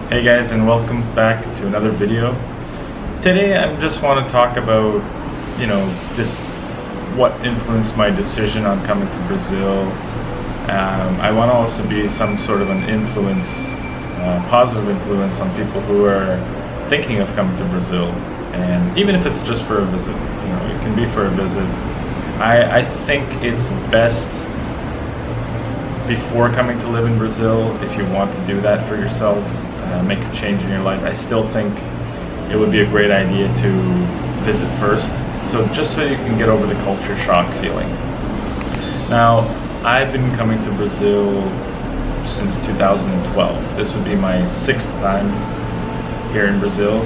Hey guys, and welcome back to another video. Today I just want to talk about, this what influenced my decision on coming to Brazil. I want to also be some sort of an influence, positive influence on people who are thinking of coming to Brazil. And even if it's just for a visit, it can be for a visit. I think it's best before coming to live in Brazil, if you want to do that for yourself, make a change in your life. I still think it would be a great idea to visit first, just so you can get over the culture shock feeling. Now, I've been coming to Brazil since 2012. This would be my 6th time here in Brazil,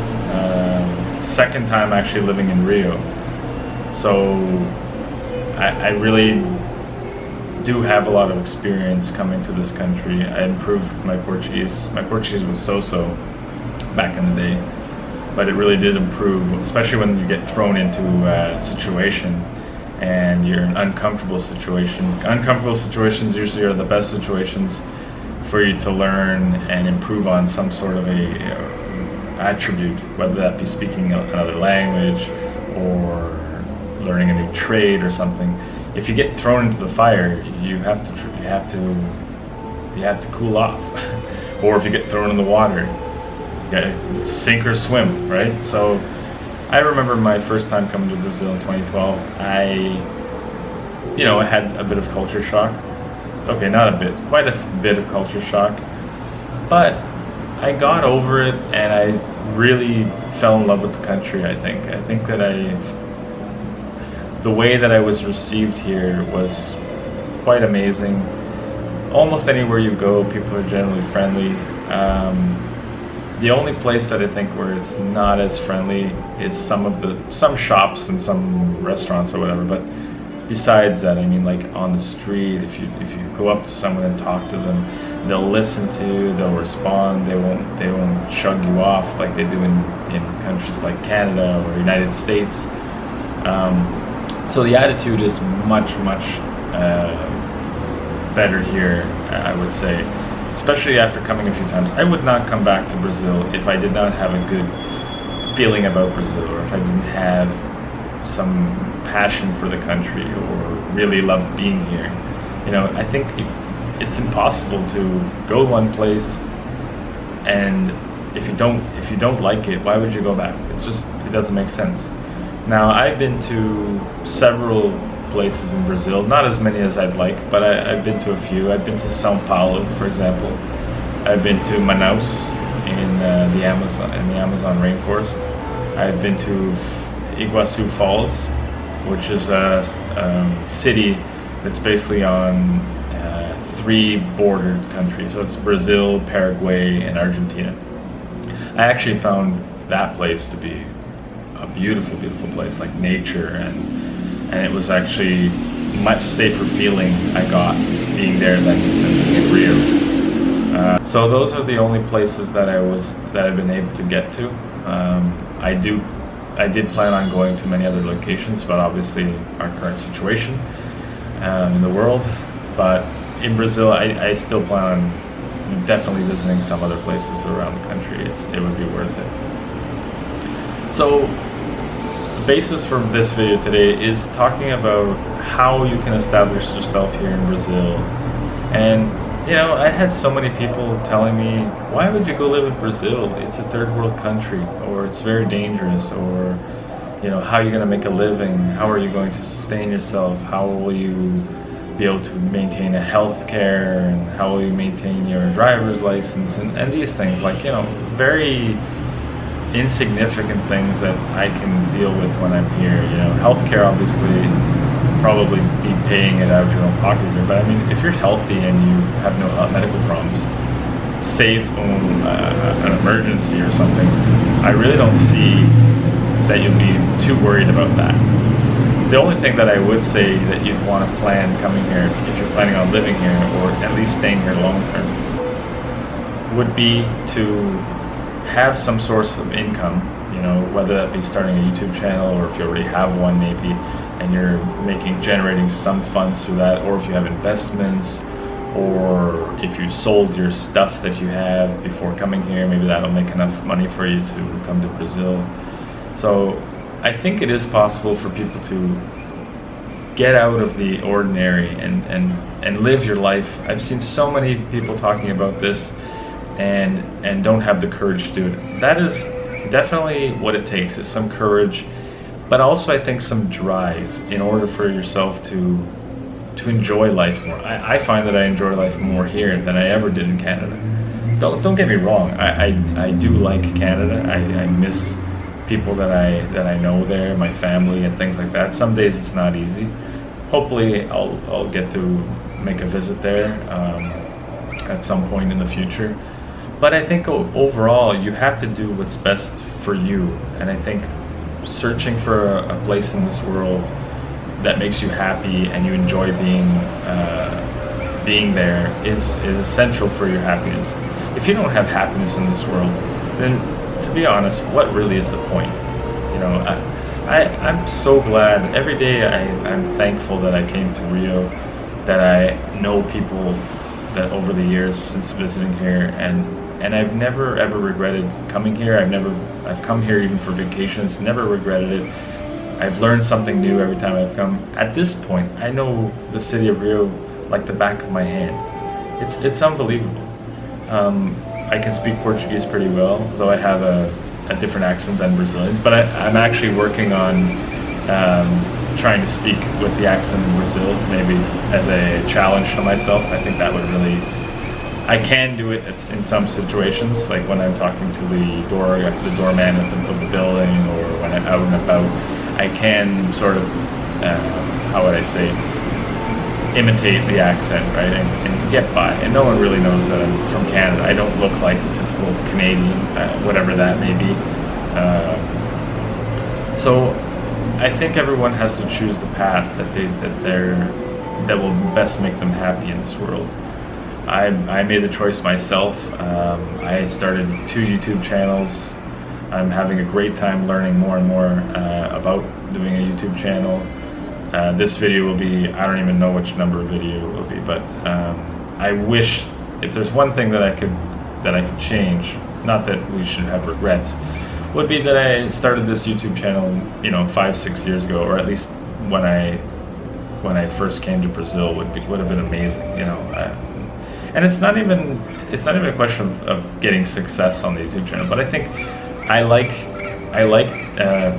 2nd time actually living in Rio. So I really do have a lot of experience coming to this country. I improved my Portuguese. My Portuguese was so-so back in the day, but it really did improve, especially when you get thrown into a situation and you're in an uncomfortable situation. Uncomfortable situations usually are the best situations for you to learn and improve on some sort of a attribute, whether that be speaking another language or learning a new trade or something. If you get thrown into the fire, you have to cool off. Or if you get thrown in the water, you gotta sink or swim, right? So I remember my first time coming to Brazil in 2012. I had a bit of culture shock. Okay, not a bit, quite a bit of culture shock. But I got over it, and I really fell in love with the country. I think that the way that I was received here was quite amazing. Almost anywhere you go, people are generally friendly. The only place that I think where it's not as friendly is some shops and some restaurants or whatever. But besides that, like on the street, if you go up to someone and talk to them, they'll listen to you, they'll respond. They won't shrug you off like they do in countries like Canada or United States. So the attitude is much better here, I would say, especially after coming a few times. I would not come back to Brazil if I did not have a good feeling about Brazil, or if I didn't have some passion for the country or really loved being here. I think it's impossible to go one place and if you don't like it, why would you go back? It doesn't make sense. Now, I've been to several places in Brazil, not as many as I'd like, but I've been to a few. I've been to São Paulo, for example. I've been to Manaus in the Amazon rainforest. I've been to Iguaçu Falls, which is a city that's basically on 3 bordered countries. So it's Brazil, Paraguay, and Argentina. I actually found that place to be a beautiful place, like nature, and it was actually much safer feeling I got being there than in Rio. So those are the only places that I've been able to get to. I did plan on going to many other locations, but obviously our current situation in the world. But in Brazil, I still plan on definitely visiting some other places around the country. It would be worth it. So the basis for this video today is talking about how you can establish yourself here in Brazil. And I had so many people telling me, why would you go live in Brazil? It's a third world country, or it's very dangerous, or how are you going to make a living? How are you going to sustain yourself? How will you be able to maintain a health care, and how will you maintain your driver's license, and these things, very insignificant things that I can deal with when I'm here. Healthcare, obviously, probably be paying it out of your own pocket here, but if you're healthy and you have no medical problems, save an emergency or something, I really don't see that you'll be too worried about that. The only thing that I would say that you'd want to plan coming here, if you're planning on living here, or at least staying here long term, would be to have some source of income, whether that be starting a YouTube channel, or if you already have one maybe, and you're generating some funds through that, or if you have investments, or if you sold your stuff that you have before coming here, maybe that'll make enough money for you to come to Brazil. So I think it is possible for people to get out of the ordinary and live your life. I've seen so many people talking about this and don't have the courage to do it. That is definitely what it takes, is some courage, but also I think some drive in order for yourself to enjoy life more. I find that I enjoy life more here than I ever did in Canada. Don't get me wrong, I do like Canada. I miss people that I know there, my family and things like that. Some days it's not easy. Hopefully I'll get to make a visit there at some point in the future. But I think overall you have to do what's best for you, and I think searching for a place in this world that makes you happy and you enjoy being there is essential for your happiness. If you don't have happiness in this world, then to be honest, what really is the point? You know, I'm so glad every day. I'm thankful that I came to Rio, that I know people that over the years since visiting here, and I've never ever regretted coming here. I've come here even for vacations, never regretted it. I've learned something new every time I've come. At this point, I know the city of Rio like the back of my hand. It's unbelievable. I can speak Portuguese pretty well, though I have a different accent than Brazilians, but I'm actually working on trying to speak with the accent in Brazil, maybe as a challenge to myself. I think that would really, I can do it in some situations, like when I'm talking to the doorman of the building, or when I'm out and about. I can sort of, how would I say, imitate the accent, right, and get by. And no one really knows that I'm from Canada. I don't look like the typical Canadian, whatever that may be. So I think everyone has to choose the path that will best make them happy in this world. I made the choice myself. I started 2 YouTube channels. I'm having a great time learning more and more about doing a YouTube channel. This video will be, I don't even know which number video it will be, but I wish, if there's one thing that I could change, not that we should have regrets, would be that I started this YouTube channel, 5-6 years ago, or at least when I first came to Brazil would have been amazing, and it's not even a question of getting success on the YouTube channel, but I think I like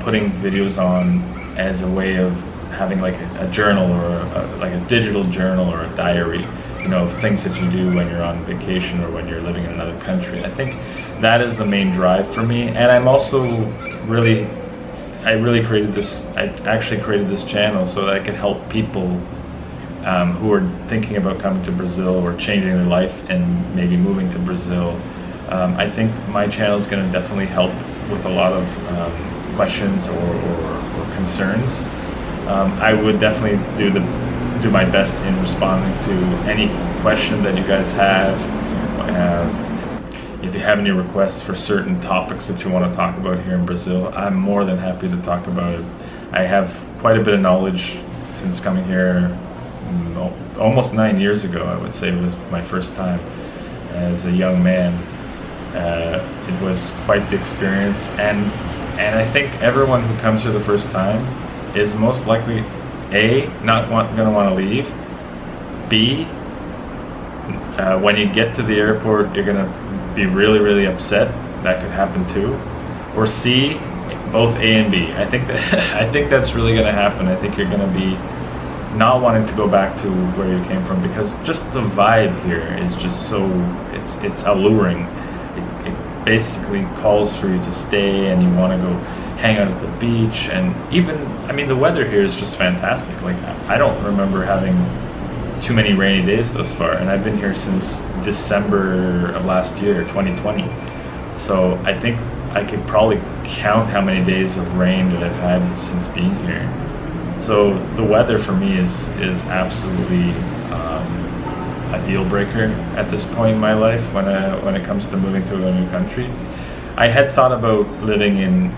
putting videos on as a way of having like a journal, or like a digital journal or a diary, of things that you do when you're on vacation or when you're living in another country. I think that is the main drive for me, and I'm also I actually created this channel so that I can help people who are thinking about coming to Brazil or changing their life and maybe moving to Brazil. I think my channel is going to definitely help with a lot of questions or concerns. I would definitely do my best in responding to any question that you guys have. If you have any requests for certain topics that you want to talk about here in Brazil, I'm more than happy to talk about it. I have quite a bit of knowledge since coming here almost 9 years ago. I would say it was my first time as a young man. It was quite the experience, and I think everyone who comes here the first time is most likely not going to want to leave. B, when you get to the airport, you're going to be really, really upset. That could happen too. Or C, both A and B. I think that's really going to happen. I think you're going to be not wanting to go back to where you came from, because just the vibe here is just so it's alluring. It basically calls for you to stay, and you want to go hang out at the beach, and even, the weather here is just fantastic. Like, I don't remember having too many rainy days thus far, and I've been here since December of last year, 2020. So I think I could probably count how many days of rain that I've had since being here. So the weather for me is absolutely a deal breaker at this point in my life when it comes to moving to a new country. I had thought about living in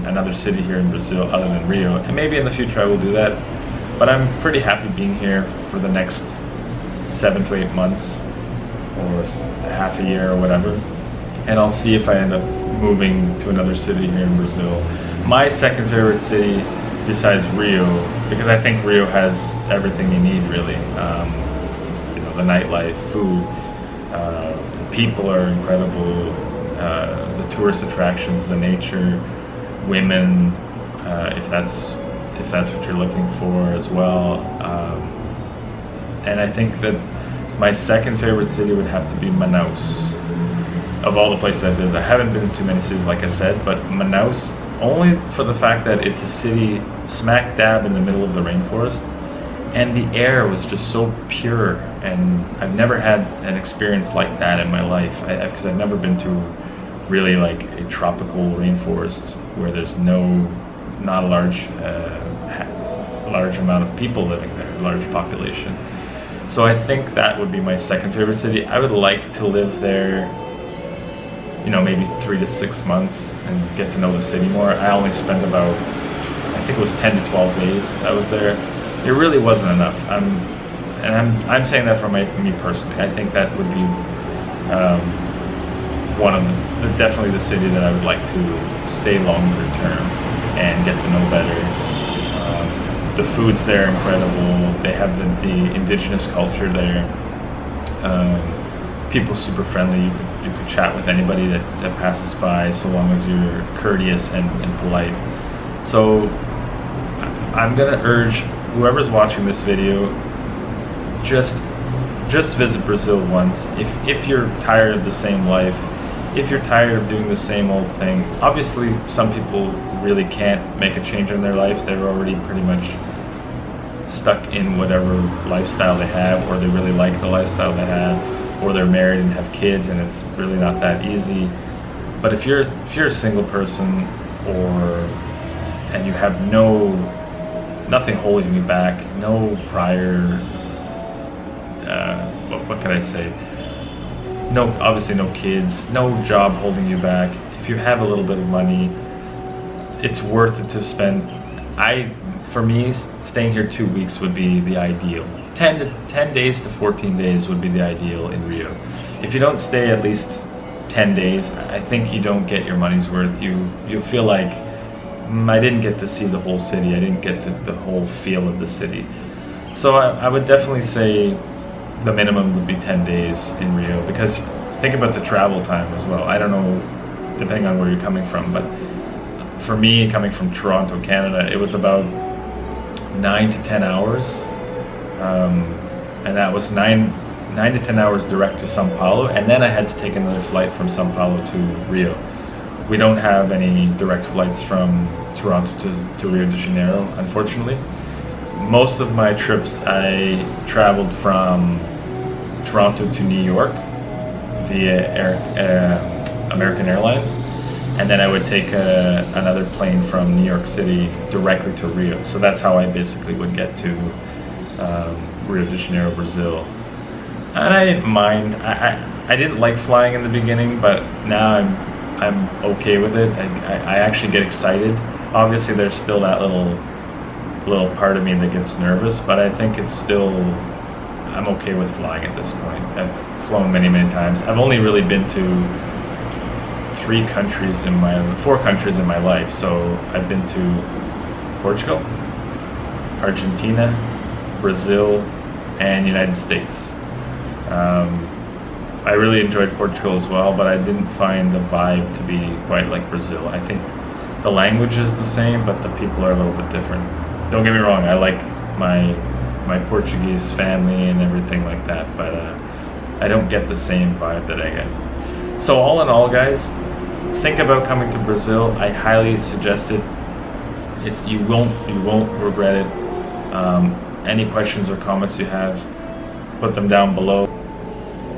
another city here in Brazil other than Rio, and maybe in the future I will do that, but I'm pretty happy being here for the next 7 to 8 months or half a year or whatever, and I'll see if I end up moving to another city here in Brazil. My second favorite city besides Rio, because I think Rio has everything you need really. You know, the nightlife, food, the people are incredible, the tourist attractions, the nature, women, if that's what you're looking for as well. And I think that my second favorite city would have to be Manaus. Of all the places I've visited, I haven't been to too many cities like I said, but Manaus, only for the fact that it's a city smack dab in the middle of the rainforest, and the air was just so pure, and I've never had an experience like that in my life, because I've never been to really like a tropical rainforest where there's not a large amount of people living there, a large population. So I think that would be my second favorite city. I would like to live there, you know, maybe 3 to 6 months and get to know the city more. I only spent about, I think it was 10 to 12 days I was there. It really wasn't enough. I'm saying that from me personally. I think that would be one of definitely the city that I would like to stay longer term and get to know better. The food's there incredible. They have the indigenous culture there. People super friendly. You could chat with anybody that passes by, so long as you're courteous and polite. So I'm gonna urge whoever's watching this video, just visit Brazil once. If you're tired of the same life, if you're tired of doing the same old thing, obviously some people really can't make a change in their life. They're already pretty much stuck in whatever lifestyle they have, or they really like the lifestyle they have, or they're married and have kids and it's really not that easy. But if you're a single person, and you have nothing holding you back, no prior what can I say, obviously no kids, no job holding you back, if you have a little bit of money, it's worth it to spend. For me, staying here 2 weeks would be the ideal. 10 days to 14 days would be the ideal in Rio. If you don't stay at least 10 days, I think you don't get your money's worth. You feel like, I didn't get to see the whole city, I didn't get to the whole feel of the city. So I would definitely say the minimum would be 10 days in Rio, because think about the travel time as well. I don't know, depending on where you're coming from, but for me, coming from Toronto, Canada, it was about 9 to 10 hours, and that was 9 to 10 hours direct to Sao Paulo, and then I had to take another flight from Sao Paulo to Rio. We don't have any direct flights from Toronto to Rio de Janeiro, unfortunately. Most of my trips, I traveled from Toronto to New York via American Airlines, and then I would take another plane from New York City directly to Rio. So that's how I basically would get to Rio de Janeiro, Brazil. And I didn't mind. I didn't like flying in the beginning, but now I'm okay with it. I actually get excited. Obviously, there's still that little part of me that gets nervous, but I think I'm okay with flying at this point. I've flown many times. I've only really been to 4 countries in my life. So I've been to Portugal, Argentina, Brazil, and United States. I really enjoyed Portugal as well, but I didn't find the vibe to be quite like Brazil. I think the language is the same, but the people are a little bit different. Don't get me wrong, I like my Portuguese family and everything like that, but I don't get the same vibe that I get. So all in all, guys, think about coming to Brazil. I highly suggest it. You won't regret it. Any questions or comments you have, put them down below.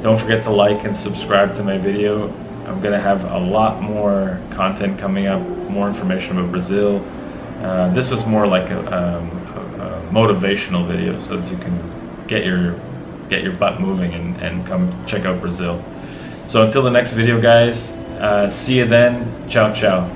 Don't forget to like and subscribe to my video. I'm gonna have a lot more content coming up, more information about Brazil. This was more like a motivational video, so that you can get your butt moving and come check out Brazil. So until the next video, guys, see you then. Ciao, ciao.